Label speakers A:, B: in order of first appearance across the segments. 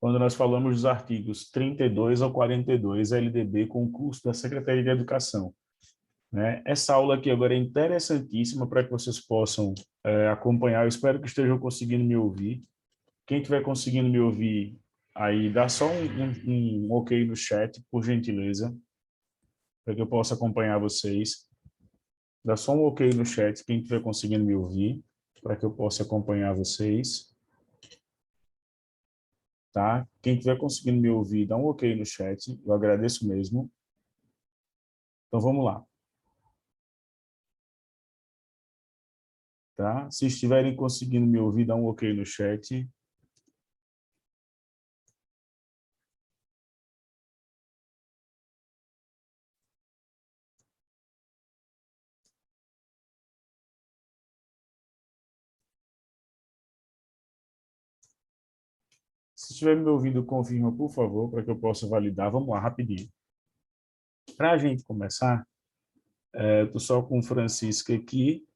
A: quando nós falamos dos artigos 32 ao 42 LDB, concurso da Secretaria de Educação. Né? Essa aula aqui agora é interessantíssima para que vocês possam acompanhar. Eu espero que estejam conseguindo me ouvir. Quem estiver conseguindo me ouvir, aí dá só um ok no chat, por gentileza, para que eu possa acompanhar vocês. Dá só um ok no chat, quem estiver conseguindo me ouvir, para que eu possa acompanhar vocês. Tá? Quem estiver conseguindo me ouvir, dá um ok no chat, eu agradeço mesmo. Então, vamos lá. Tá? Se estiverem conseguindo me ouvir, dá um ok no chat. Se estiver me ouvindo, confirma, por favor, para que eu possa validar. Vamos lá, rapidinho. Para a gente começar, eu estou só com o Francisco aqui,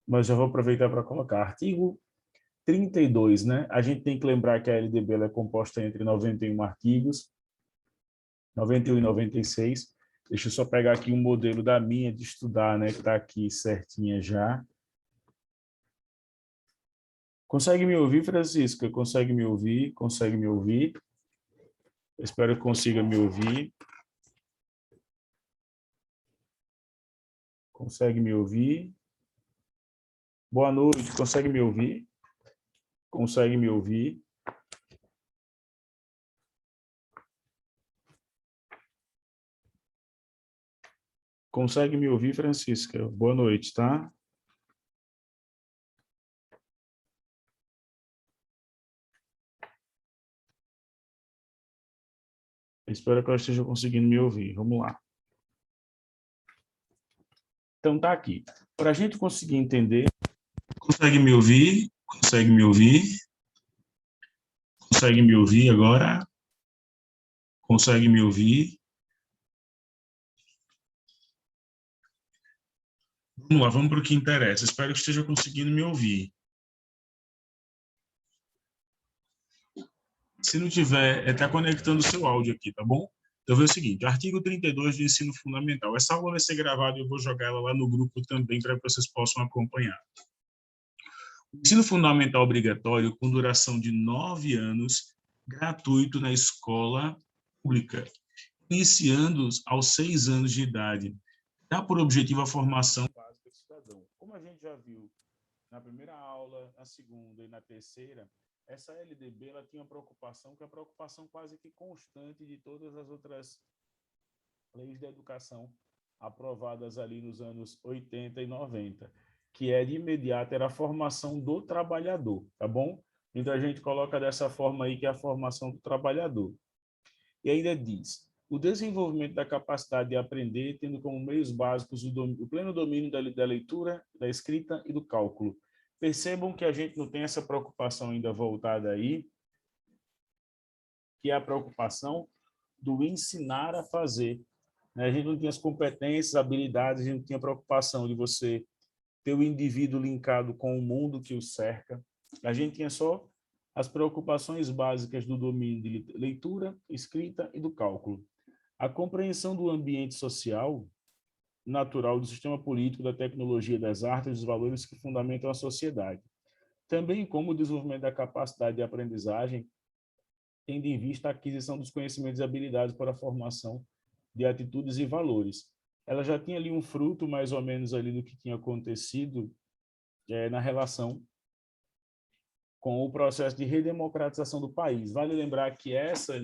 A: mas já vou aproveitar para colocar artigo 32, né? A gente tem que lembrar que a LDB ela é composta entre 91 artigos, 91 e 96. Deixa eu só pegar aqui um modelo da minha de estudar, né? Que está aqui certinha já. Consegue me ouvir, Francisca? Consegue me ouvir? Consegue me ouvir? Eu espero que consiga me ouvir. Consegue me ouvir? Boa noite, consegue me ouvir? Consegue me ouvir? Consegue me ouvir, Francisca? Boa noite, tá? Espero que ela esteja conseguindo me ouvir. Vamos lá. Então, tá aqui. Para a gente conseguir entender... Consegue me ouvir? Consegue me ouvir? Consegue me ouvir agora? Consegue me ouvir? Vamos lá, vamos para o que interessa. Espero que esteja conseguindo me ouvir. Se não tiver, está conectando o seu áudio aqui, tá bom? Então, é o seguinte, artigo 32 do ensino fundamental. Essa aula vai ser gravada e eu vou jogar ela lá no grupo também para que vocês possam acompanhar. O ensino fundamental obrigatório com duração de 9 anos, gratuito na escola pública, iniciando aos 6 anos de idade. Dá por objetivo a formação básica do cidadão. Como a gente já viu na primeira aula, na segunda e na terceira, essa LDB ela tinha uma preocupação, que é a preocupação quase que constante de todas as outras leis da educação aprovadas ali nos anos 80 e 90, que é de imediato era a formação do trabalhador, tá bom? Então a gente coloca dessa forma aí que é a formação do trabalhador. E ainda diz, o desenvolvimento da capacidade de aprender, tendo como meios básicos o pleno domínio da leitura, da escrita e do cálculo. Percebam que a gente não tem essa preocupação ainda voltada aí, que é a preocupação do ensinar a fazer. A gente não tinha as competências, habilidades, a gente não tinha preocupação de você ter o indivíduo linkado com o mundo que o cerca. A gente tinha só as preocupações básicas do domínio de leitura, escrita e do cálculo. A compreensão do ambiente social, natural, do sistema político, da tecnologia, das artes e dos valores que fundamentam a sociedade. Também como o desenvolvimento da capacidade de aprendizagem, tendo em vista a aquisição dos conhecimentos e habilidades para a formação de atitudes e valores. Ela já tinha ali um fruto, mais ou menos, ali do que tinha acontecido na relação com o processo de redemocratização do país. Vale lembrar que essa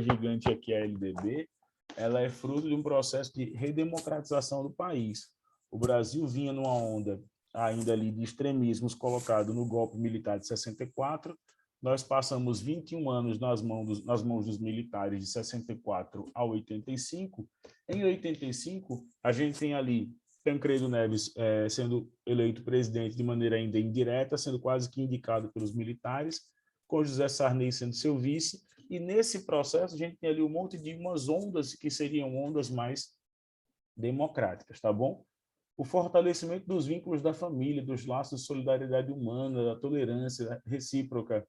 A: gigante aqui, a LDB, ela é fruto de um processo de redemocratização do país. O Brasil vinha numa onda ainda ali de extremismos colocado no golpe militar de 64. Nós passamos 21 anos nas mãos dos militares de 64 a 85. Em 85, a gente tem ali Tancredo Neves sendo eleito presidente de maneira ainda indireta, sendo quase que indicado pelos militares, com José Sarney sendo seu vice, e nesse processo a gente tem ali um monte de umas ondas que seriam ondas mais democráticas, tá bom? O fortalecimento dos vínculos da família, dos laços de solidariedade humana, da tolerância recíproca,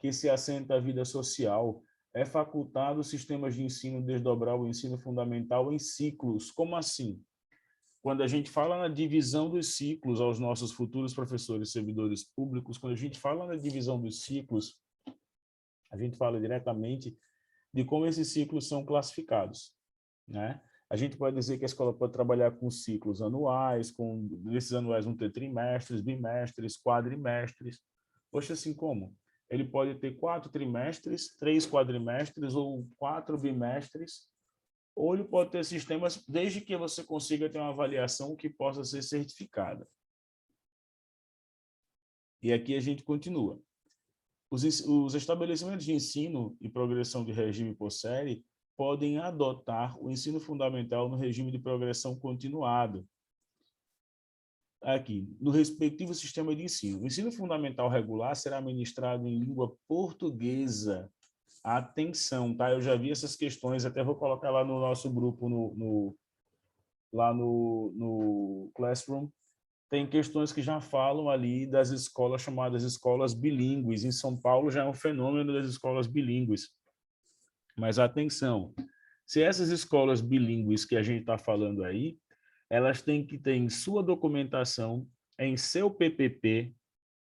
B: que se assenta à vida social. É facultado sistemas de ensino desdobrar o ensino fundamental em ciclos. Como assim? Quando a gente fala na divisão dos ciclos aos nossos futuros professores e servidores públicos, quando a gente fala na divisão dos ciclos, a gente fala diretamente de como esses ciclos são classificados, né? A gente pode dizer que a escola pode trabalhar com ciclos anuais, desses anuais vão ter trimestres, bimestres, quadrimestres. Poxa, assim como? Ele pode ter 4 trimestres, 3 quadrimestres ou 4 bimestres, ou ele pode ter sistemas, desde que você consiga ter uma avaliação que possa ser certificada. E aqui a gente continua. Os estabelecimentos de ensino e progressão de regime por série podem adotar o ensino fundamental no regime de progressão continuado. Aqui, no respectivo sistema de ensino. O ensino fundamental regular será ministrado em língua portuguesa. Atenção, tá? Eu já vi essas questões, até vou colocar lá no nosso grupo, lá no Classroom. Tem questões que já falam ali das escolas chamadas escolas bilíngues. Em São Paulo já é um fenômeno das escolas bilíngues. Mas atenção, se essas escolas bilíngues que a gente está falando aí, elas têm que ter em sua documentação, em seu PPP,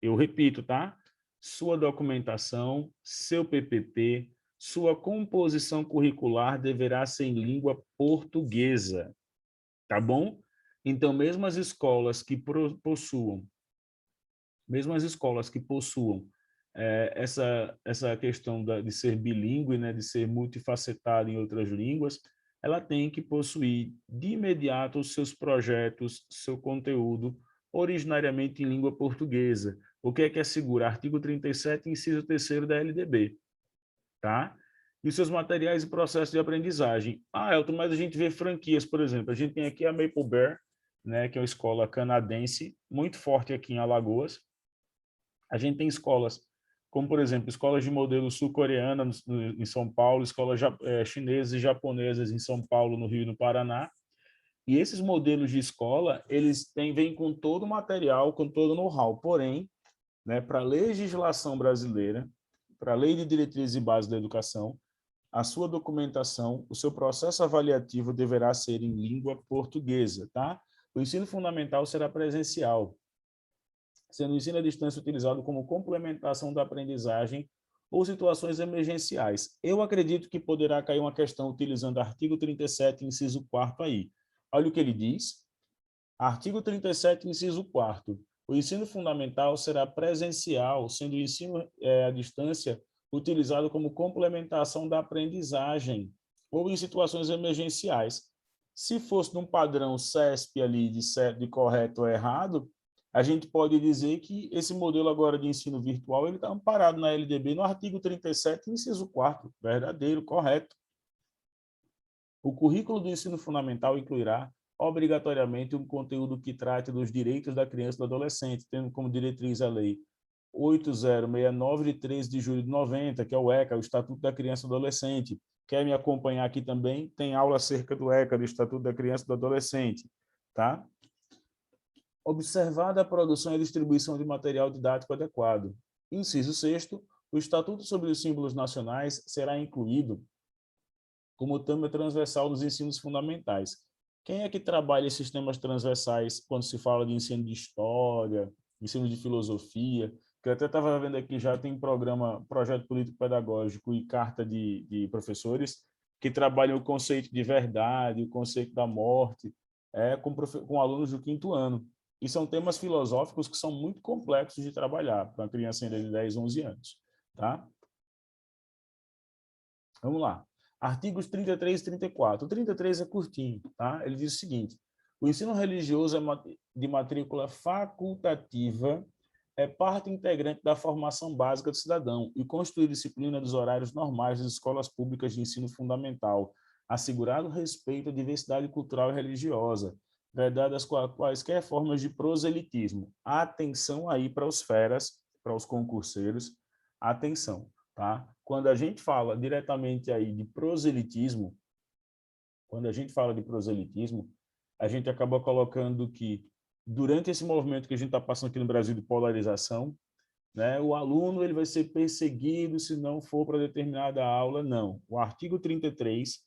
B: eu repito, tá? Sua documentação, seu PPP, sua composição curricular deverá ser em língua portuguesa, tá bom? Então, mesmo as escolas que possuam essa questão de ser bilíngue, né, de ser multifacetada em outras línguas, ela tem que possuir de imediato os seus projetos, seu conteúdo, originariamente em língua portuguesa. O que assegura? Artigo 37, inciso 3º da LDB. Tá? E os seus materiais e processos de aprendizagem. Elton, mas a gente vê franquias, por exemplo. A gente tem aqui a Maple Bear, né, que é uma escola canadense, muito forte aqui em Alagoas. A gente tem escolas como, por exemplo, escolas de modelo sul-coreana em São Paulo, escolas chinesas e japonesas em São Paulo, no Rio e no Paraná. E esses modelos de escola, eles vêm com todo o material, com todo o know-how. Porém, né, para a legislação brasileira, para a Lei de Diretrizes e Bases da Educação, a sua documentação, o seu processo avaliativo deverá ser em língua portuguesa, tá? O ensino fundamental será presencial, sendo o ensino à distância utilizado como complementação da aprendizagem ou situações emergenciais. Eu acredito que poderá cair uma questão utilizando artigo 37, inciso 4º aí. Olha o que ele diz. Artigo 37, inciso 4º. O ensino fundamental será presencial, sendo o ensino à distância utilizado como complementação da aprendizagem ou em situações emergenciais. Se fosse num padrão CESP ali de correto ou errado, a gente pode dizer que esse modelo agora de ensino virtual ele está amparado na LDB no artigo 37, inciso 4º, verdadeiro, correto. O currículo do ensino fundamental incluirá obrigatoriamente um conteúdo que trate dos direitos da criança e do adolescente, tendo como diretriz a Lei 8069 de 13 de julho de 90, que é o ECA, o Estatuto da Criança e do Adolescente. Quer me acompanhar aqui também? Tem aula acerca do ECA, do Estatuto da Criança e do Adolescente, tá? Observada a produção e a distribuição de material didático adequado. Inciso 6º, o Estatuto sobre os Símbolos Nacionais será incluído como tema transversal dos ensinos fundamentais. Quem é que trabalha esses temas transversais quando se fala de ensino de história, ensino de filosofia? Que eu até estava vendo aqui, já tem projeto político-pedagógico e carta de professores que trabalham o conceito de verdade, o conceito da morte, com alunos do 5º ano. E são temas filosóficos que são muito complexos de trabalhar para uma criança ainda de 10, 11 anos. Tá? Vamos lá. Artigos 33 e 34. O 33 é curtinho, tá? Ele diz o seguinte: o ensino religioso de matrícula facultativa é parte integrante da formação básica do cidadão e constitui disciplina dos horários normais das escolas públicas de ensino fundamental, assegurado respeito à diversidade cultural e religiosa, vedadas quaisquer formas de proselitismo. Atenção aí para os feras, para os concurseiros, atenção, tá? Quando a gente fala diretamente aí de proselitismo, a gente acaba colocando que, durante esse movimento que a gente está passando aqui no Brasil de polarização, né? O aluno ele vai ser perseguido se não for para determinada aula, não. O artigo 33,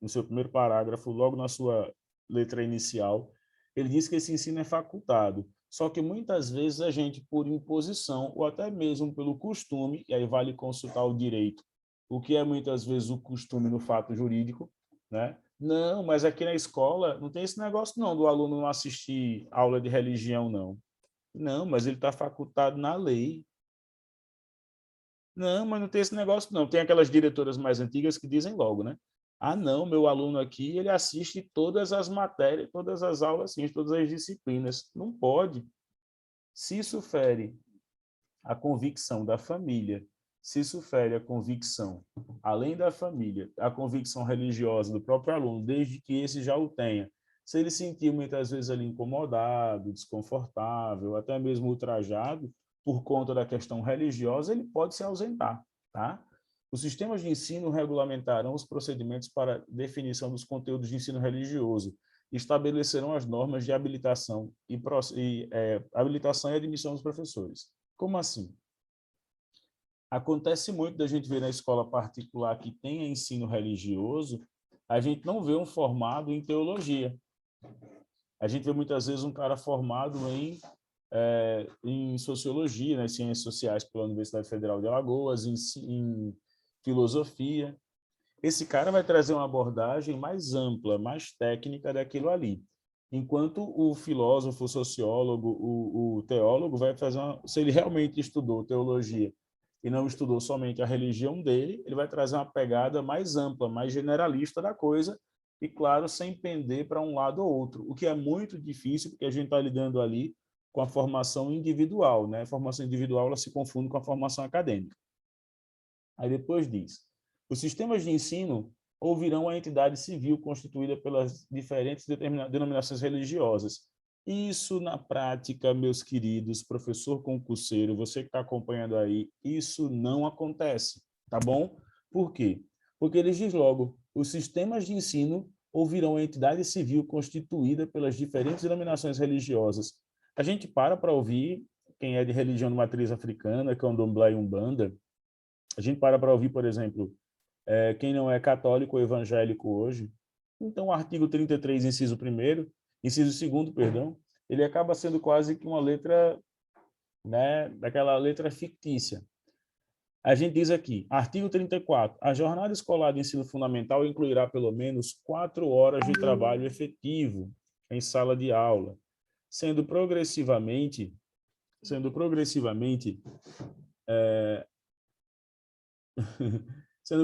B: no seu primeiro parágrafo, logo na sua letra inicial, ele diz que esse ensino é facultado. Só que muitas vezes a gente, por imposição ou até mesmo pelo costume, e aí vale consultar o direito, o que é muitas vezes o costume no fato jurídico, né? Não, mas aqui na escola não tem esse negócio não do aluno não assistir aula de religião, não. Não, mas ele está facultado na lei. Não, mas não tem esse negócio, não. Tem aquelas diretoras mais antigas que dizem logo, né? Ah, não, meu aluno aqui, ele assiste todas as matérias, todas as aulas, sim, todas as disciplinas. Não pode. Se isso fere a convicção da família, se isso fere a convicção, além da família, a convicção religiosa do próprio aluno, desde que esse já o tenha, se ele sentir muitas vezes ali incomodado, desconfortável, até mesmo ultrajado, por conta da questão religiosa, ele pode se ausentar, tá? Os sistemas de ensino regulamentarão os procedimentos para definição dos conteúdos de ensino religioso, estabelecerão as normas de habilitação habilitação e admissão dos professores. Como assim? Acontece muito da gente ver na escola particular que tenha ensino religioso, a gente não vê um formado em teologia. A gente vê muitas vezes um cara formado em sociologia, né, ciências sociais pela Universidade Federal de Alagoas, em filosofia. Esse cara vai trazer uma abordagem mais ampla, mais técnica daquilo ali. Enquanto o filósofo, o sociólogo, o teólogo vai fazer se ele realmente estudou teologia e não estudou somente a religião dele, ele vai trazer uma pegada mais ampla, mais generalista da coisa e, claro, sem pender para um lado ou outro, o que é muito difícil porque a gente está lidando ali com a formação individual, né? A formação individual ela se confunde com a formação acadêmica. Aí depois diz, os sistemas de ensino ouvirão a entidade civil constituída pelas diferentes denominações religiosas. Isso, na prática, meus queridos, professor concurseiro, você que está acompanhando aí, isso não acontece, tá bom? Por quê? Porque eles dizem logo, os sistemas de ensino ouvirão a entidade civil constituída pelas diferentes denominações religiosas. A gente para ouvir quem é de religião de matriz africana, candomblé e umbanda, a gente para ouvir, por exemplo, quem não é católico ou evangélico hoje. Então, o artigo 33, inciso 2º, perdão, ele acaba sendo quase que uma letra, né, daquela letra fictícia. A gente diz aqui, artigo 34, a jornada escolar de ensino fundamental incluirá pelo menos 4 horas de trabalho efetivo em sala de aula, sendo progressivamente sendo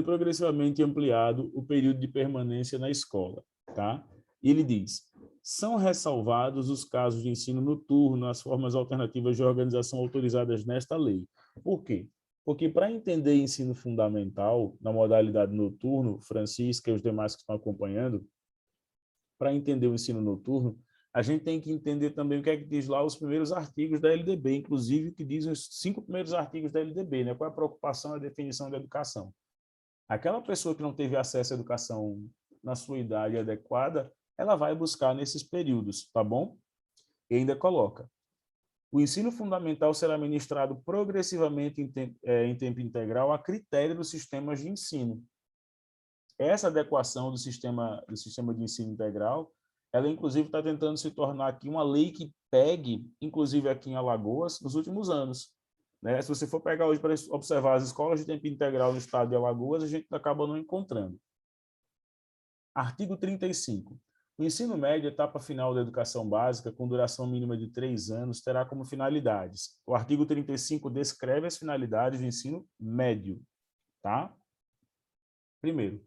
B: progressivamente ampliado o período de permanência na escola, tá? E ele diz, são ressalvados os casos de ensino noturno, as formas alternativas de organização autorizadas nesta lei. Por quê? Porque para entender ensino fundamental na modalidade noturno, Francisca e os demais que estão acompanhando, para entender o ensino noturno, a gente tem que entender também o que é que diz lá os primeiros artigos da LDB, inclusive o que dizem os 5 primeiros artigos da LDB, né? Qual é a preocupação e a definição da educação. Aquela pessoa que não teve acesso à educação na sua idade adequada, ela vai buscar nesses períodos, tá bom? E ainda coloca, o ensino fundamental será ministrado progressivamente em tempo integral a critério dos sistemas de ensino. Essa adequação do sistema de ensino integral, ela inclusive está tentando se tornar aqui uma lei que pegue, inclusive aqui em Alagoas, nos últimos anos. Né? Se você for pegar hoje para observar as escolas de tempo integral no estado de Alagoas, a gente acaba não encontrando. Artigo 35. O ensino médio, etapa final da educação básica, com duração mínima de 3 anos, terá como finalidades. O artigo 35 descreve as finalidades do ensino médio. Tá? Primeiro,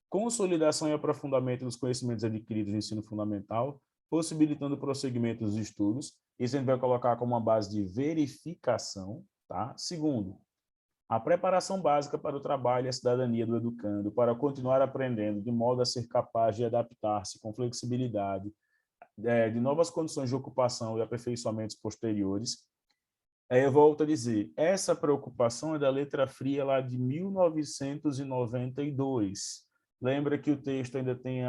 B: consolidação e aprofundamento dos conhecimentos adquiridos no ensino fundamental, possibilitando o prosseguimento dos estudos. Isso a gente vai colocar como uma base de verificação. Tá? Segundo, a preparação básica para o trabalho e a cidadania do educando, para continuar aprendendo de modo a ser capaz de adaptar-se com flexibilidade, de novas condições de ocupação e aperfeiçoamentos posteriores. Eu volto a dizer, essa preocupação é da letra fria lá de 1992. Lembra que o texto ainda tem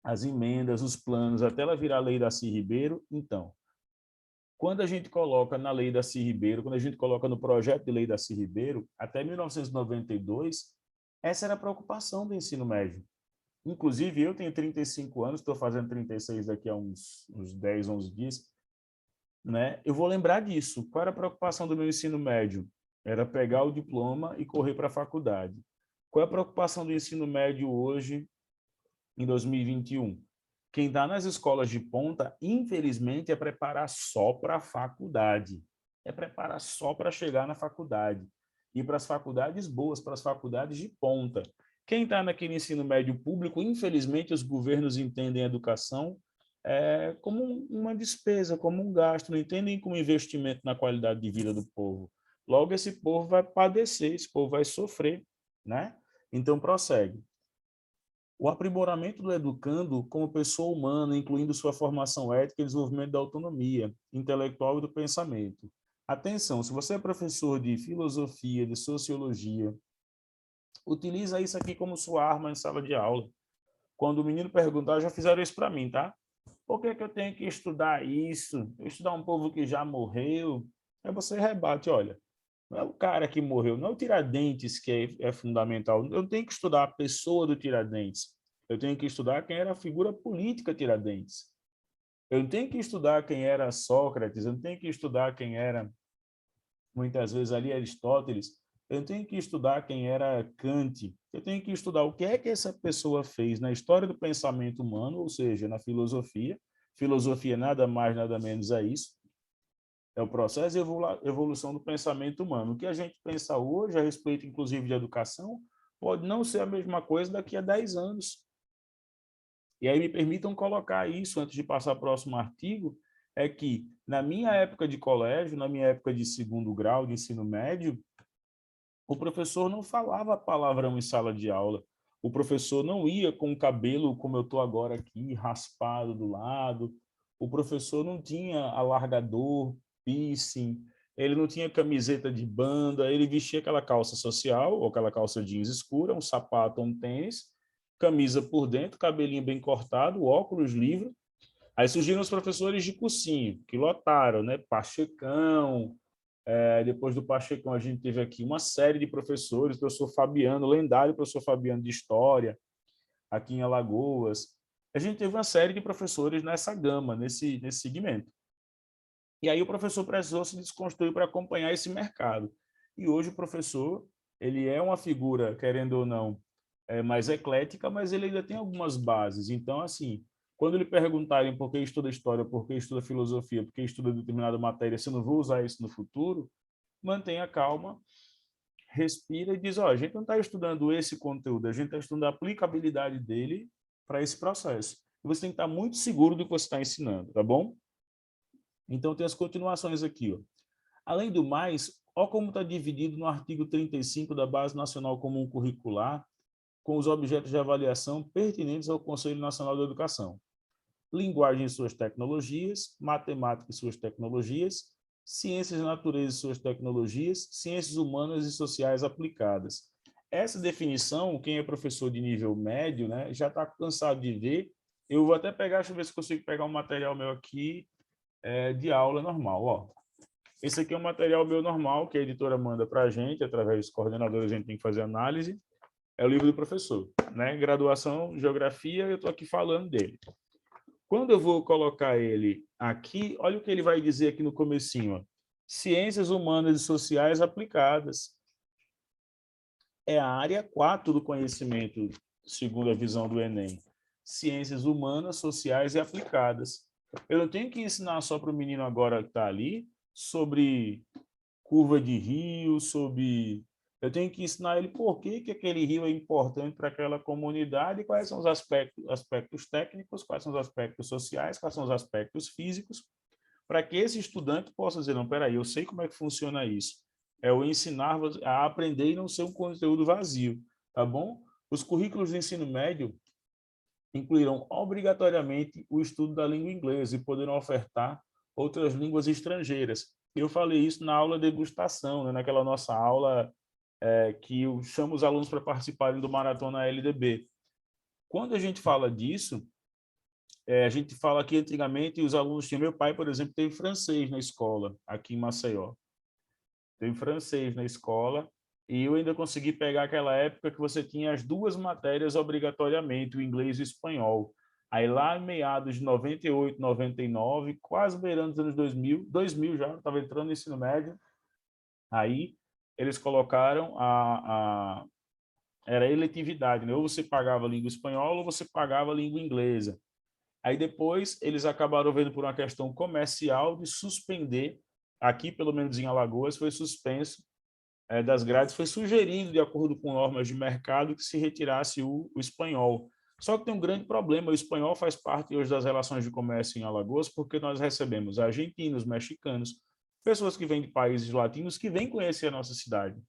B: as emendas, os planos, até ela virar a lei da Darcy Ribeiro? Então, Quando a gente coloca na lei Darcy Ribeiro, quando a gente coloca no projeto de lei Darcy Ribeiro, até 1992, essa era a preocupação do ensino médio. Inclusive, eu tenho 35 anos, estou fazendo 36 daqui a uns 10, 11 dias, né? Eu vou lembrar disso. Qual era a preocupação do meu ensino médio? Era pegar o diploma e correr para a faculdade. Qual é a preocupação do ensino médio hoje, em 2021? Quem está nas escolas de ponta, infelizmente, é preparar só para a faculdade. É preparar só para chegar na faculdade. E para as faculdades boas, para as faculdades de ponta. Quem está naquele ensino médio público, infelizmente, os governos entendem a educação como uma despesa, como um gasto, não entendem como investimento na qualidade de vida do povo. Logo, esse povo vai padecer, esse povo vai sofrer, né? Então, prossegue. O aprimoramento do educando como pessoa humana, incluindo sua formação ética e desenvolvimento da autonomia intelectual e do pensamento. Atenção, se você é professor de filosofia, de sociologia, utiliza isso aqui como sua arma em sala de aula. Quando o menino perguntar, já fizeram isso para mim, tá? Por que eu tenho que estudar isso? Estudar um povo que já morreu? Aí você rebate, olha, não é o cara que morreu, não é o Tiradentes que é fundamental. Eu tenho que estudar a pessoa do Tiradentes. Eu tenho que estudar quem era a figura política Tiradentes. Eu tenho que estudar quem era Sócrates, eu tenho que estudar quem era, muitas vezes, ali Aristóteles. Eu tenho que estudar quem era Kant. Eu tenho que estudar o que é que essa pessoa fez na história do pensamento humano, ou seja, na filosofia. Filosofia nada mais, nada menos é isso. É o processo de evolução do pensamento humano. O que a gente pensa hoje a respeito, inclusive, de educação, pode não ser a mesma coisa daqui a 10 anos. E aí me permitam colocar isso, antes de passar para o próximo artigo, é que na minha época de colégio, na minha época de segundo grau, de ensino médio, o professor não falava palavrão em sala de aula. O professor não ia com o cabelo como eu estou agora aqui, raspado do lado. O professor não tinha alargador, piercing, ele não tinha camiseta de banda, ele vestia aquela calça social, ou aquela calça jeans escura, um sapato, um tênis, camisa por dentro, cabelinho bem cortado, óculos, livro. Aí surgiram os professores de cursinho, que lotaram, né? Pachecão, depois do Pachecão, a gente teve aqui uma série de professores, professor Fabiano, lendário professor Fabiano de História, aqui em Alagoas. A gente teve uma série de professores nessa gama, nesse segmento. E aí o professor precisou se desconstruir para acompanhar esse mercado. E hoje o professor, ele é uma figura, querendo ou não, mais eclética, mas ele ainda tem algumas bases. Então, assim, quando lhe perguntarem por que estuda história, por que estuda filosofia, por que estuda determinada matéria, se eu não vou usar isso no futuro, mantenha calma, respira e diz, ó, a gente não está estudando esse conteúdo, a gente está estudando a aplicabilidade dele para esse processo. E você tem que estar muito seguro do que você está ensinando, tá bom? Então, tem as continuações aqui, ó. Além do mais, ó como está dividido no artigo 35 da Base Nacional Comum Curricular, com os objetos de avaliação pertinentes ao Conselho Nacional da Educação. Linguagem e suas tecnologias, matemática e suas tecnologias, ciências da natureza e suas tecnologias, ciências humanas e sociais aplicadas. Essa definição, quem é professor de nível médio, né, já está cansado de ver. Eu vou até pegar, deixa eu ver se consigo pegar um material meu aqui de aula normal. Ó. Esse aqui é um material meu normal, que a editora manda para a gente, através dos coordenadores a gente tem que fazer análise. É o livro do professor, né? Graduação, Geografia, eu estou aqui falando dele. Quando eu vou colocar ele aqui, olha o que ele vai dizer aqui no comecinho, ó. Ciências humanas e sociais aplicadas. É a área 4 do conhecimento, segundo a visão do Enem. Ciências humanas, sociais e aplicadas. Eu não tenho que ensinar só para o menino agora que está ali sobre curva de rio, sobre... Eu tenho que ensinar ele por que aquele rio é importante para aquela comunidade, quais são os aspectos técnicos, quais são os aspectos sociais, quais são os aspectos físicos, para que esse estudante possa dizer, não, peraí, eu sei como é que funciona isso. É o ensinar a aprender e não ser um conteúdo vazio, tá bom? Os currículos de ensino médio incluirão obrigatoriamente o estudo da língua inglesa e poderão ofertar outras línguas estrangeiras. Eu falei isso na aula de degustação, né? Naquela nossa aula que eu chamo os alunos para participarem do Maratona LDB. Quando a gente fala disso, A gente fala que antigamente os alunos tinham... Meu pai, por exemplo, teve francês na escola, aqui em Maceió. Teve francês na escola, e eu ainda consegui pegar aquela época que você tinha as duas matérias obrigatoriamente, o inglês e o espanhol. Aí lá em meados de 98, 99, quase beirando os anos 2000 já, estava entrando no ensino médio, aí eles colocaram era eletividade, né? Ou você pagava a língua espanhola ou você pagava a língua inglesa. Aí depois eles acabaram vendo por uma questão comercial de suspender, aqui pelo menos em Alagoas foi suspenso das grades, foi sugerido, de acordo com normas de mercado, que se retirasse o espanhol. Só que tem um grande problema, o espanhol faz parte hoje das relações de comércio em Alagoas, porque nós recebemos argentinos, mexicanos, pessoas que vêm de países latinos que vêm conhecer a nossa cidade.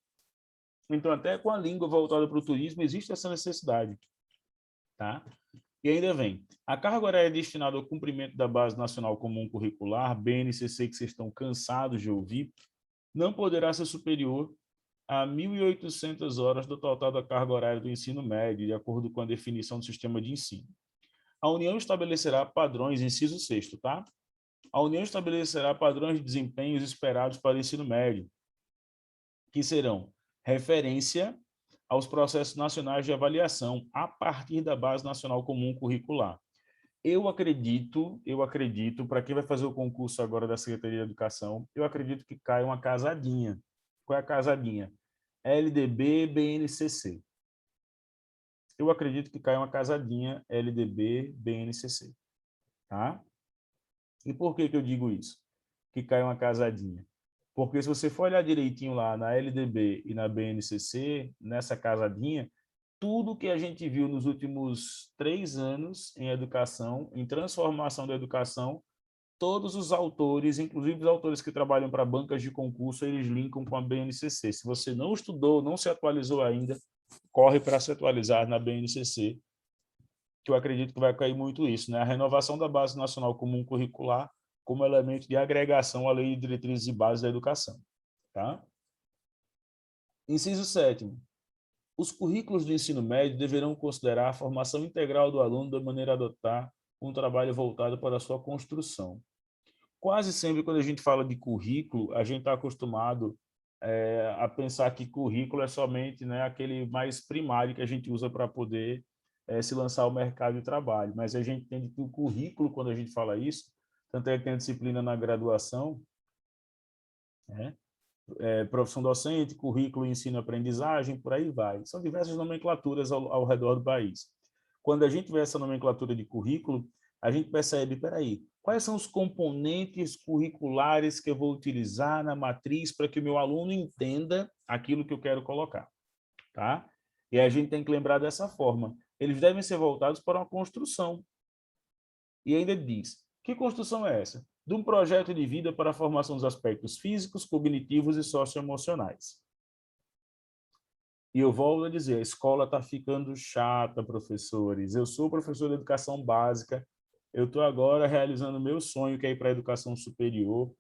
B: Então, até com a língua voltada para o turismo, existe essa necessidade. Tá? E ainda vem, a carga horária destinada ao cumprimento da Base Nacional Comum Curricular, BNCC, que vocês estão cansados de ouvir, não poderá ser superior a 1.800 horas do total da carga horária do ensino médio, de acordo com a definição do sistema de ensino. A União estabelecerá padrões, inciso 6º, tá? A União estabelecerá padrões de desempenhos esperados para o ensino médio, que serão referência aos processos nacionais de avaliação a partir da Base Nacional Comum Curricular. Eu acredito, para quem vai fazer o concurso agora da Secretaria de Educação, eu acredito que cai uma casadinha. Qual é a casadinha? LDB, BNCC. Eu acredito que cai uma casadinha LDB, BNCC. Tá? E por que eu digo isso? Que cai uma casadinha. Porque se você for olhar direitinho lá na LDB e na BNCC, nessa casadinha, tudo que a gente viu nos últimos 3 anos em educação, em transformação da educação, todos os autores, inclusive os autores que trabalham para bancas de concurso, eles linkam com a BNCC. Se você não estudou, não se atualizou ainda, corre para se atualizar na BNCC, que eu acredito que vai cair muito isso, né? A renovação da Base Nacional Comum Curricular como elemento de agregação à Lei de Diretrizes e Bases da Educação. Tá? Inciso 7º. Os currículos do ensino médio deverão considerar a formação integral do aluno de maneira a adotar um trabalho voltado para a sua construção. Quase sempre, quando a gente fala de currículo, a gente está acostumado a pensar que currículo é somente, né, aquele mais primário que a gente usa para poder se lançar ao mercado de trabalho. Mas a gente entende que o currículo, quando a gente fala isso, tanto é que tem a disciplina na graduação, né? Profissão docente, currículo, ensino, aprendizagem, por aí vai. São diversas nomenclaturas ao redor do país. Quando a gente vê essa nomenclatura de currículo, a gente percebe, peraí, quais são os componentes curriculares que eu vou utilizar na matriz para que o meu aluno entenda aquilo que eu quero colocar, tá? E a gente tem que lembrar dessa forma. Eles devem ser voltados para uma construção. E ainda diz, que construção é essa? De um projeto de vida para a formação dos aspectos físicos, cognitivos e socioemocionais. E eu volto a dizer, a escola está ficando chata, professores. Eu sou professor de educação básica, eu estou agora realizando meu sonho, que é ir para a educação superior,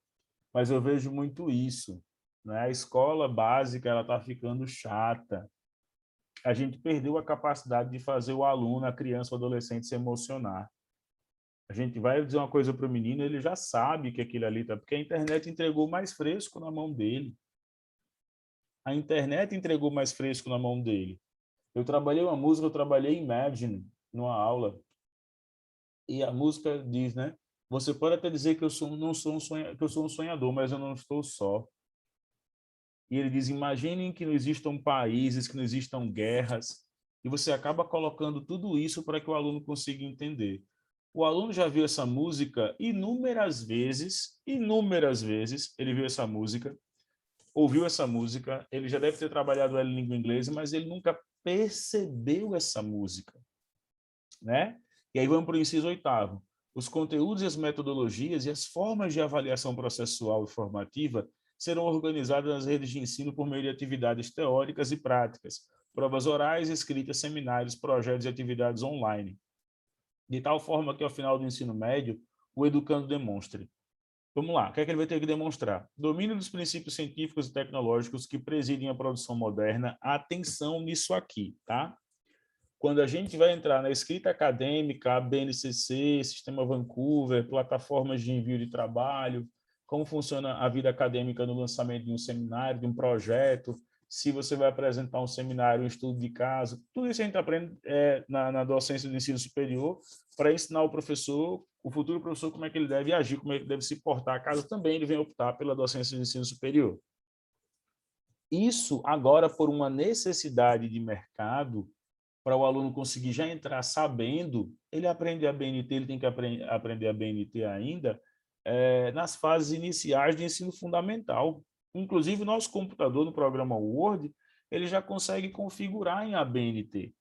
B: mas eu vejo muito isso, né? A escola básica está ficando chata. A gente perdeu a capacidade de fazer o aluno, a criança, o adolescente se emocionar. A gente vai dizer uma coisa para o menino, ele já sabe que aquilo ali está, porque a internet entregou mais fresco na mão dele. A internet entregou mais fresco na mão dele. Eu trabalhei uma música, eu trabalhei Imagine numa aula. E a música diz, né? Você pode até dizer que eu sou um sonhador, mas eu não estou só. E ele diz, imaginem que não existam países, que não existam guerras. E você acaba colocando tudo isso para que o aluno consiga entender. O aluno já viu essa música inúmeras vezes, ele viu essa música, ouviu essa música, ele já deve ter trabalhado ela em língua inglesa, mas ele nunca percebeu essa música, né? E aí vamos para o inciso 8º. Os conteúdos e as metodologias e as formas de avaliação processual e formativa serão organizadas nas redes de ensino por meio de atividades teóricas e práticas, provas orais, escritas, seminários, projetos e atividades online, de tal forma que, ao final do ensino médio, o educando demonstre. Vamos lá, o que é que ele vai ter que demonstrar? Domínio dos princípios científicos e tecnológicos que presidem a produção moderna. Atenção nisso aqui, tá? quando a gente vai entrar na escrita acadêmica, a BNCC, Sistema Vancouver, plataformas de envio de trabalho, como funciona a vida acadêmica no lançamento de um seminário, de um projeto, se você vai apresentar um seminário, um estudo de caso, tudo isso a gente aprende na docência do ensino superior para ensinar o professor, o futuro professor, como é que ele deve agir, como ele deve se portar, caso também ele venha optar pela docência do ensino superior. Isso agora por uma necessidade de mercado, para o aluno conseguir já entrar sabendo, ele aprende a BNT, ele tem que aprender a BNT ainda, nas fases iniciais de ensino fundamental. Inclusive, o nosso computador, no programa Word, ele já consegue configurar em ABNT.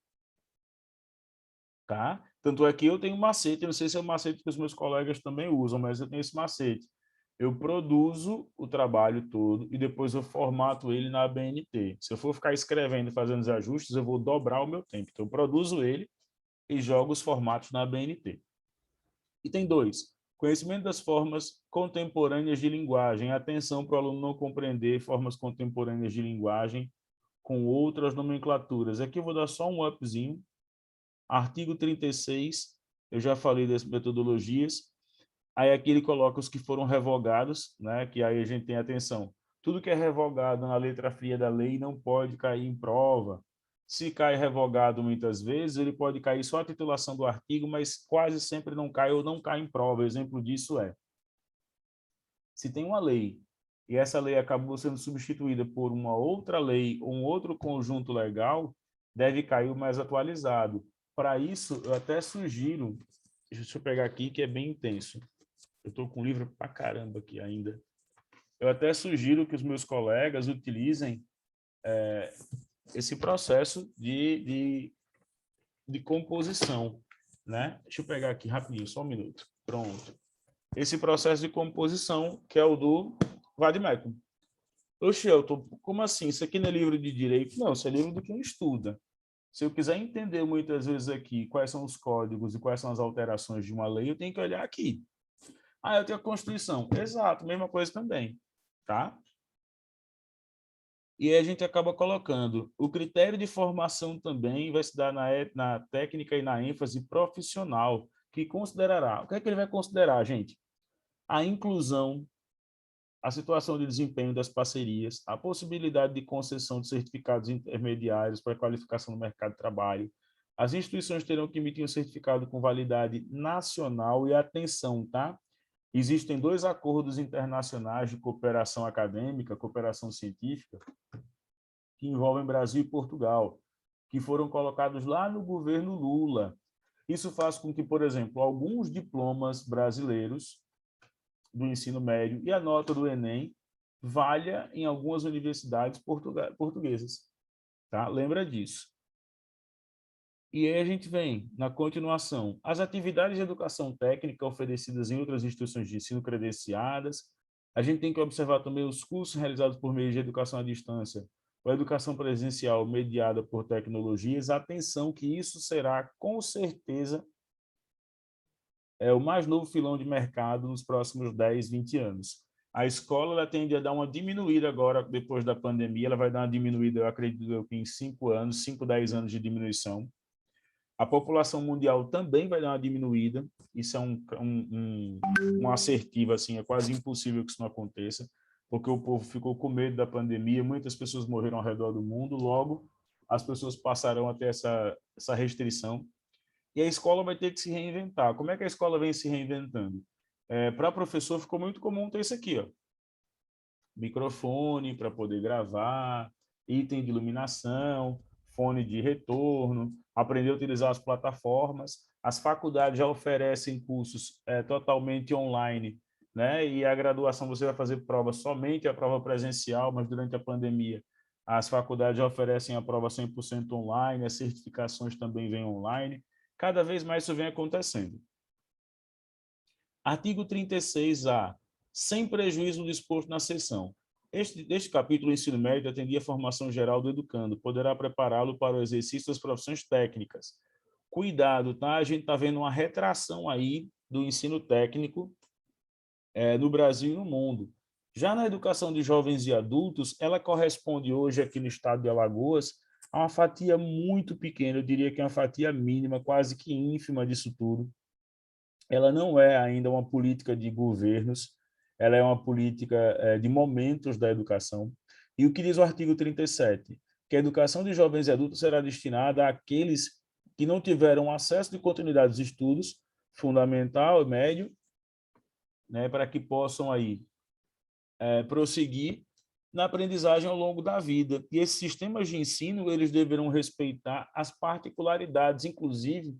B: Tá? Tanto é que eu tenho um macete, eu não sei se é um macete que os meus colegas também usam, mas eu tenho esse macete. Eu produzo o trabalho todo e depois eu formato ele na ABNT. Se eu for ficar escrevendo e fazendo os ajustes, eu vou dobrar o meu tempo. Então, eu produzo ele e jogo os formatos na ABNT. E tem dois. Conhecimento das formas contemporâneas de linguagem. Atenção para o aluno não compreender formas contemporâneas de linguagem com outras nomenclaturas. Aqui eu vou dar só um upzinho. Artigo 36, eu já falei das metodologias. Aí aqui ele coloca os que foram revogados, né? Que aí a gente tem atenção. Tudo que é revogado na letra fria da lei não pode cair em prova. Se cai revogado muitas vezes, ele pode cair só a titulação do artigo, mas quase sempre não cai ou não cai em prova. O exemplo disso é, se tem uma lei e essa lei acabou sendo substituída por uma outra lei ou um outro conjunto legal, deve cair o mais atualizado. Para isso, eu até sugiro, deixa eu pegar aqui que é bem intenso. Eu estou com um livro pra caramba aqui ainda. Eu até sugiro que os meus colegas utilizem esse processo de composição, né? Deixa eu pegar aqui rapidinho, só um minuto. Pronto. Esse processo de composição, que é o do Vademecum. Oxe, Elton, como assim? Isso aqui não é livro de direito? Não, isso é livro de quem estuda. Se eu quiser entender muitas vezes aqui quais são os códigos e quais são as alterações de uma lei, eu tenho que olhar aqui. Ah, eu tenho a Constituição. Exato, mesma coisa também, tá? E aí a gente acaba colocando o critério de formação também vai se dar na técnica e na ênfase profissional, que considerará. O que é que ele vai considerar, gente? A inclusão, a situação de desempenho das parcerias, a possibilidade de concessão de certificados intermediários para qualificação no mercado de trabalho. As instituições terão que emitir um certificado com validade nacional e atenção, tá? Existem 2 acordos internacionais de cooperação acadêmica, cooperação científica, que envolvem Brasil e Portugal, que foram colocados lá no governo Lula. Isso faz com que, por exemplo, alguns diplomas brasileiros do ensino médio e a nota do Enem valha em algumas universidades portuguesas. Tá? Lembra disso. E aí a gente vem, na continuação, as atividades de educação técnica oferecidas em outras instituições de ensino credenciadas. A gente tem que observar também os cursos realizados por meio de educação à distância ou educação presencial mediada por tecnologias. Atenção que isso será, com certeza, o mais novo filão de mercado nos próximos 10, 20 anos. A escola ela tende a dar uma diminuída agora, depois da pandemia, ela vai dar uma diminuída, eu acredito que em 5 anos, 5, 10 anos de diminuição. A população mundial também vai dar uma diminuída, isso é um assertivo, assim, é quase impossível que isso não aconteça, porque o povo ficou com medo da pandemia, muitas pessoas morreram ao redor do mundo, logo as pessoas passarão a ter essa restrição, e a escola vai ter que se reinventar. Como é que a escola vem se reinventando? Para professor ficou muito comum ter isso aqui, ó. Microfone para poder gravar, item de iluminação, fone de retorno, aprender a utilizar as plataformas. As faculdades já oferecem cursos totalmente online, né? E a graduação você vai fazer prova somente a prova presencial, mas durante a pandemia as faculdades já oferecem a prova 100% online, as certificações também vêm online. Cada vez mais isso vem acontecendo. Artigo 36A. Sem prejuízo do disposto na seção. Este capítulo, o ensino médio, atendia a formação geral do educando, poderá prepará-lo para o exercício das profissões técnicas. Cuidado, tá? A gente está vendo uma retração aí do ensino técnico no Brasil e no mundo. Já na educação de jovens e adultos, ela corresponde hoje aqui no estado de Alagoas Há uma fatia muito pequena, eu diria que é uma fatia mínima, quase que ínfima disso tudo. Ela não é ainda uma política de governos, ela é uma política de momentos da educação. E o que diz o artigo 37? Que a educação de jovens e adultos será destinada àqueles que não tiveram acesso de continuidade dos estudos, fundamental, médio, né, para que possam aí prosseguir na aprendizagem ao longo da vida. E esses sistemas de ensino, eles deverão respeitar as particularidades, inclusive,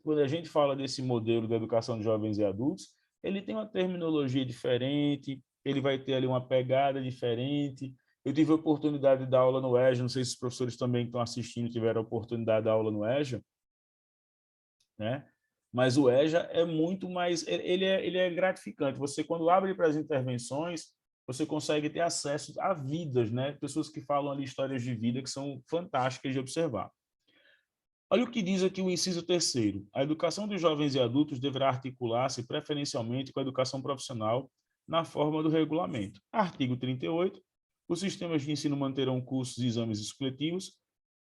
B: quando a gente fala desse modelo da educação de jovens e adultos, ele tem uma terminologia diferente, ele vai ter ali uma pegada diferente. Eu tive a oportunidade de dar aula no EJA, não sei se os professores também que estão assistindo tiveram a oportunidade de dar aula no EJA, né? Mas o EJA é muito mais, ele é gratificante. Você, quando abre para as intervenções, você consegue ter acesso a vidas, né? Pessoas que falam ali histórias de vida que são fantásticas de observar. Olha o que diz aqui o inciso 3º. A educação dos jovens e adultos deverá articular-se preferencialmente com a educação profissional na forma do regulamento. Artigo 38. Os sistemas de ensino manterão cursos e exames supletivos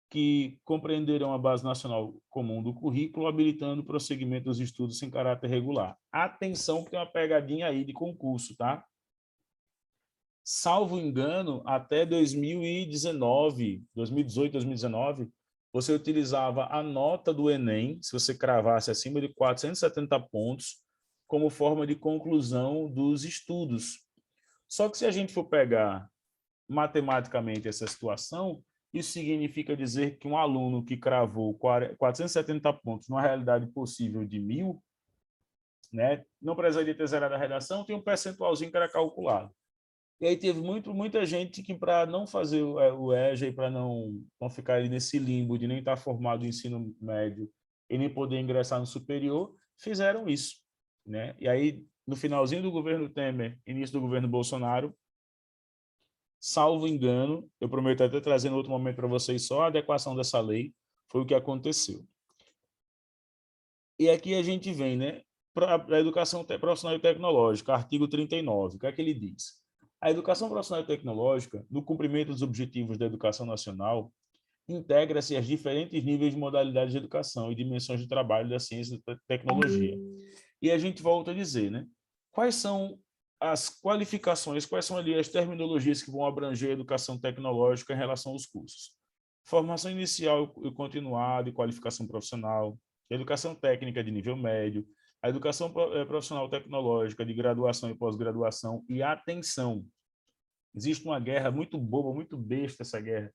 B: que compreenderão a base nacional comum do currículo, habilitando o prosseguimento dos estudos sem caráter regular. Atenção que tem uma pegadinha aí de concurso, tá? Salvo engano, até 2019, 2018, 2019, você utilizava a nota do Enem, se você cravasse acima de 470 pontos, como forma de conclusão dos estudos. Só que se a gente for pegar matematicamente essa situação, isso significa dizer que um aluno que cravou 470 pontos numa realidade possível de 1.000, né, não precisaria ter zerado a redação, tem um percentualzinho que era calculado. E aí teve muita gente que, para não fazer o EJA e para não ficar ali nesse limbo de nem estar formado no ensino médio e nem poder ingressar no superior, fizeram isso, né? E aí, no finalzinho do governo Temer, início do governo Bolsonaro, salvo engano, eu prometo até trazer em outro momento para vocês só a adequação dessa lei, foi o que aconteceu. E aqui a gente vem, né, para a educação profissional e tecnológica, artigo 39, o que é que ele diz? A educação profissional e tecnológica, no cumprimento dos objetivos da educação nacional, integra-se aos diferentes níveis de modalidades de educação e dimensões de trabalho da ciência e da tecnologia. E a gente volta a dizer, né? Quais são as qualificações, quais são ali as terminologias que vão abranger a educação tecnológica em relação aos cursos? Formação inicial e continuada e qualificação profissional, educação técnica de nível médio, a educação profissional tecnológica de graduação e pós-graduação. E atenção, existe uma guerra muito boba, muito besta essa guerra,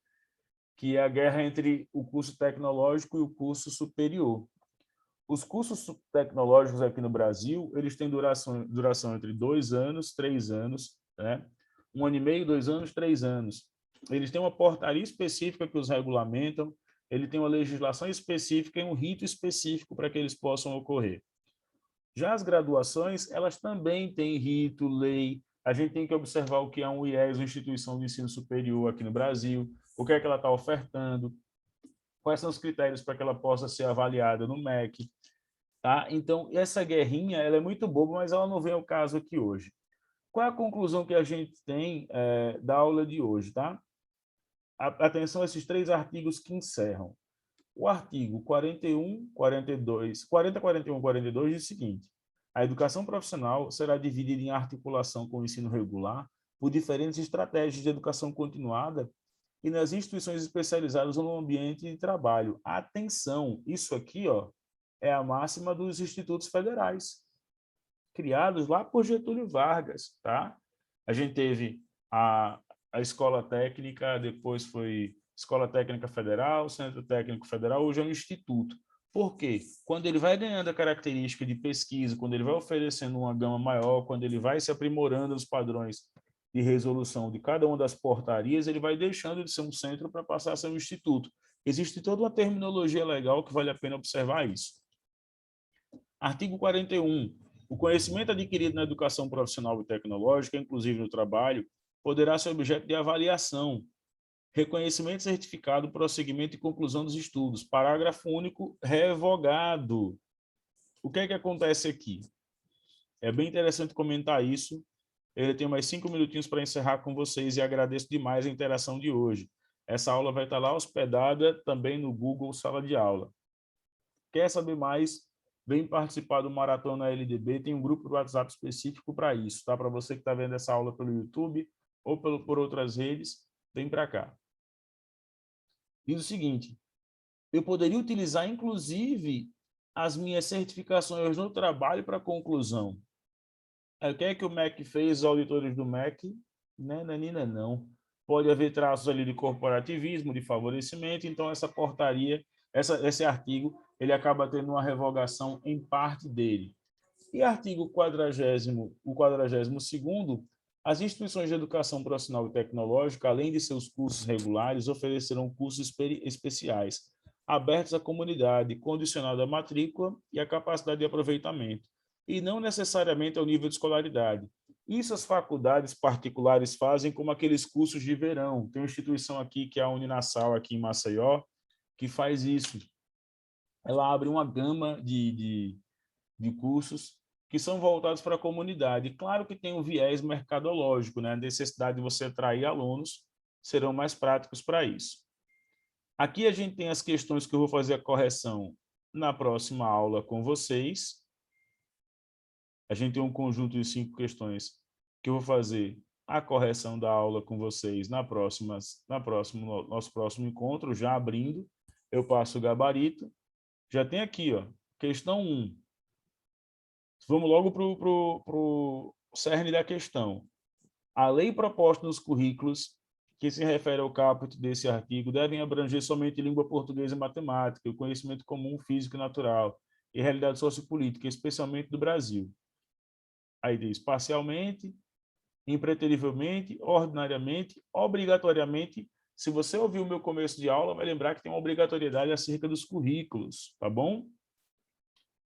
B: que é a guerra entre o curso tecnológico e o curso superior. Os cursos tecnológicos aqui no Brasil, eles têm duração entre 2 anos, 3 anos, né? 1 ano e meio, 2 anos, 3 anos. Eles têm uma portaria específica que os regulamentam, ele tem uma legislação específica e um rito específico para que eles possam ocorrer. Já as graduações, elas também têm rito, lei. A gente tem que observar o que é um IES, uma instituição de ensino superior aqui no Brasil, o que é que ela está ofertando, quais são os critérios para que ela possa ser avaliada no MEC. Tá? Então, essa guerrinha ela é muito boba, mas ela não vem ao caso aqui hoje. Qual é a conclusão que a gente tem da aula de hoje? Tá? Atenção a esses 3 artigos que encerram. O artigo 41, 42, 40, 41 e 42 diz o seguinte: a educação profissional será dividida em articulação com o ensino regular por diferentes estratégias de educação continuada e nas instituições especializadas no ambiente de trabalho. Atenção, isso aqui é a máxima dos institutos federais, criados lá por Getúlio Vargas. Tá? A gente teve a escola técnica, depois foi Escola Técnica Federal, Centro Técnico Federal, hoje é um instituto. Por quê? Quando ele vai ganhando a característica de pesquisa, quando ele vai oferecendo uma gama maior, quando ele vai se aprimorando nos padrões de resolução de cada uma das portarias, ele vai deixando de ser um centro para passar a ser um instituto. Existe toda uma terminologia legal que vale a pena observar isso. Artigo 41. O conhecimento adquirido na educação profissional e tecnológica, inclusive no trabalho, poderá ser objeto de avaliação, reconhecimento certificado, prosseguimento e conclusão dos estudos. Parágrafo único revogado. O que é que acontece aqui? É bem interessante comentar isso. Eu tenho mais 5 minutinhos para encerrar com vocês e agradeço demais a interação de hoje. essa aula vai estar lá hospedada também no Google Sala de Aula. Quer saber mais? Vem participar do Maratona LDB, tem um grupo do WhatsApp específico para isso, tá? Para você que está vendo essa aula pelo YouTube ou por outras redes, vem para cá. Diz o seguinte, eu poderia utilizar, inclusive, as minhas certificações no trabalho para conclusão. O que é que o MEC fez, os auditores do MEC? Nananina, não. Pode haver traços ali de corporativismo, de favorecimento, então essa portaria, esse artigo, ele acaba tendo uma revogação em parte dele. E artigo 40º, o 42º, as instituições de educação profissional e tecnológica, além de seus cursos regulares, oferecerão cursos especiais, abertos à comunidade, condicionados à matrícula e à capacidade de aproveitamento, e não necessariamente ao nível de escolaridade. Isso as faculdades particulares fazem como aqueles cursos de verão. Tem uma instituição aqui, que é a Uninasal, aqui em Maceió, que faz isso. Ela abre uma gama de cursos que são voltados para a comunidade. Claro que tem um viés mercadológico, né? A necessidade de você atrair alunos, serão mais práticos para isso. Aqui a gente tem as questões que eu vou fazer a correção na próxima aula com vocês. A gente tem um conjunto de 5 questões que eu vou fazer a correção da aula com vocês nosso próximo encontro, já abrindo. Eu passo o gabarito. Já tem aqui, ó, questão 1. Vamos logo para o cerne da questão. A lei proposta nos currículos, que se refere ao caput desse artigo, devem abranger somente língua portuguesa e matemática, o conhecimento comum, físico e natural, e realidade sociopolítica, especialmente do Brasil. Aí diz, parcialmente, impreterivelmente, ordinariamente, obrigatoriamente. Se você ouviu o meu começo de aula, vai lembrar que tem uma obrigatoriedade acerca dos currículos, tá bom?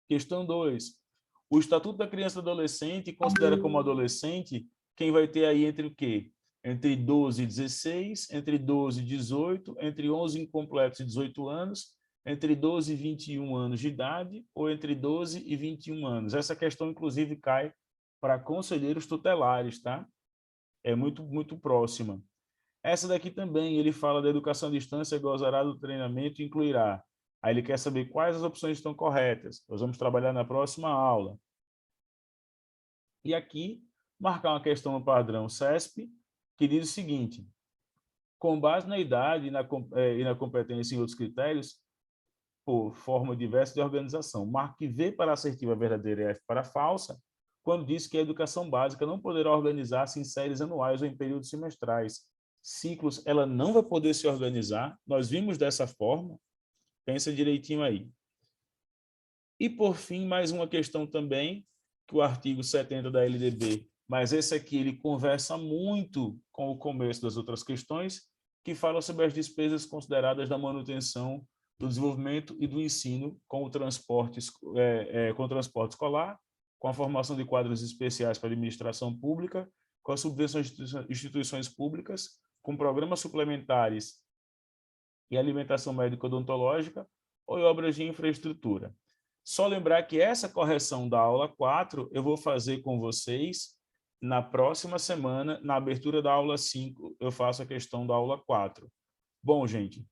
B: Questão 2. O Estatuto da Criança e do Adolescente considera como adolescente quem vai ter aí entre o quê? Entre 12 e 16, entre 12 e 18, entre 11 incompletos e 18 anos, entre 12 e 21 anos de idade, ou entre 12 e 21 anos. Essa questão, inclusive, cai para conselheiros tutelares, tá? É muito próxima. Essa daqui também, ele fala da educação à distância, gozará do treinamento e incluirá. Aí ele quer saber quais as opções estão corretas. Nós vamos trabalhar na próxima aula. E aqui, marcar uma questão no padrão CESP, que diz o seguinte, com base na idade e na competência em outros critérios, por forma diversa de organização, marque V para assertiva verdadeira e F para falsa, quando diz que a educação básica não poderá organizar-se em séries anuais ou em períodos semestrais. Ciclos, ela não vai poder se organizar, nós vimos dessa forma, pensa direitinho aí. E, por fim, mais uma questão também, que o artigo 70 da LDB, mas esse aqui ele conversa muito com o começo das outras questões, que fala sobre as despesas consideradas da manutenção, do desenvolvimento e do ensino com o transporte escolar, com a formação de quadros especiais para a administração pública, com as subvenções de instituições públicas, com programas suplementares e alimentação médico-odontológica ou obras de infraestrutura. Só lembrar que essa correção da aula 4 eu vou fazer com vocês na próxima semana, na abertura da aula 5, eu faço a questão da aula 4. Bom, gente,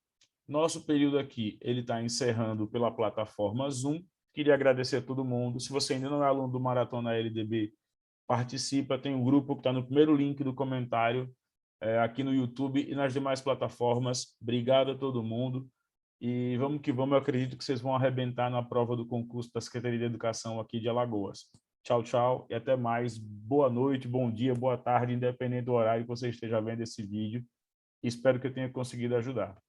B: nosso período aqui, ele está encerrando pela plataforma Zoom. Queria agradecer a todo mundo. Se você ainda não é aluno do Maratona LDB, participa, tem um grupo que está no primeiro link do comentário, aqui no YouTube e nas demais plataformas. Obrigado a todo mundo. E vamos que vamos, eu acredito que vocês vão arrebentar na prova do concurso da Secretaria de Educação aqui de Alagoas. Tchau, tchau e até mais. Boa noite, bom dia, boa tarde, independente do horário que você esteja vendo esse vídeo. Espero que eu tenha conseguido ajudar.